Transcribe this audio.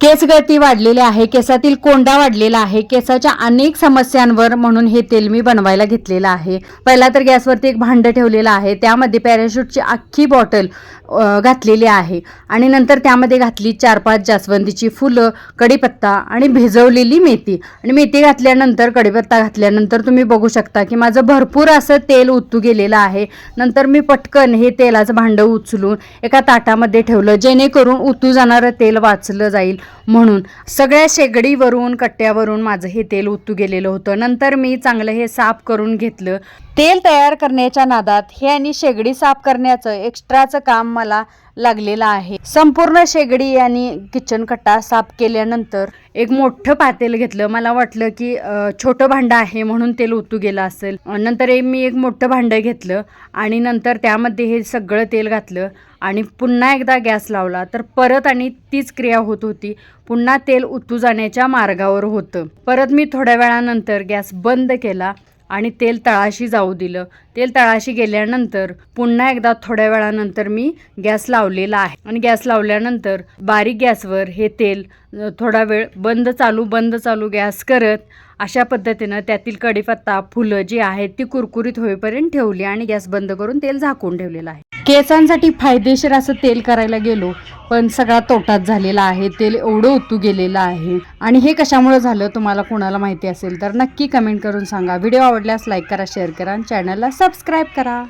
केस गळती वाढलेली आहे, केसातील कोंडा वाढलेला आहे, केसाच्या अनेक समस्यांवर म्हणून हे तेल मी बनवायला घेतलेलं आहे। पहिला तर गॅसवरती एक भांडं ठेवलेलं आहे, त्यामध्ये पॅराशूटची अख्खी बॉटल घातलेली आहे आणि नंतर त्यामध्ये घातली 4-5 जास्वंदीची फुलं, कढीपत्ता आणि भिजवलेली मेथी। आणि मेथी घातल्यानंतर कढीपत्ता घातल्यानंतर तुम्ही बघू शकता की माझं भरपूर असं तेल उतू गेलेलं आहे। नंतर मी पटकन हे तेलाचं भांडं उचलून एका ताटामध्ये ठेवलं, जेणेकरून उतू जाणारं तेल वाचलं जाईल म्हणून। सगळ्या शेगडीवरून कट्ट्यावरून माझं हे तेल उतू गेलेलं होतं। नंतर मी चांगलं हे साफ करून घेतलं। तेल तयार करण्याच्या नादात हे आणि शेगडी साफ करण्याचं एक्स्ट्राचं काम मला लागलेलं आहे। संपूर्ण शेगडी आणि किचन कट्टा साफ केल्यानंतर एक मोठं पातेल घेतलं। मला वाटलं की छोटं भांडं आहे म्हणून तेल उतू गेलं असेल। नंतर मी एक मोठं भांडं घेतलं आणि नंतर त्यामध्ये हे सगळं तेल घातलं आणि पुन्हा एकदा गॅस लावला तर परत आणि तीच क्रिया होत होती। पुन्हा तेल उतू जाण्याच्या मार्गावर होतं। परत मी थोड्या वेळानंतर गॅस बंद केला आणि तेल तळाशी जाऊ दिलं। तेल तळाशी गेल्यानंतर पुन्हा एकदा थोड्या वेळानंतर मी गॅस लावलेला आहे आणि गॅस लावल्यानंतर बारीक गॅसवर हे तेल थोडा वेळ बंद चालू गॅस करत अशा पद्धतीनं त्यातील कढीपत्ता फुलं जी आहेत ती कुरकुरीत होईपर्यंत ठेवली आणि गॅस बंद करून तेल झाकून ठेवलेलं आहे। केसांसाठी फायदेशीर असं तेल करायला गेलो पण सगळा तोटाच झालेला आहे। तेल एवढं उतू गेलेलं आहे आणि हे कशामुळे झालं तुम्हाला कोणाला माहिती असेल तर नक्की कमेंट करून सांगा। व्हिडिओ आवडल्यास लाईक करा, शेअर करा आणि चॅनलला सबस्क्राईब करा।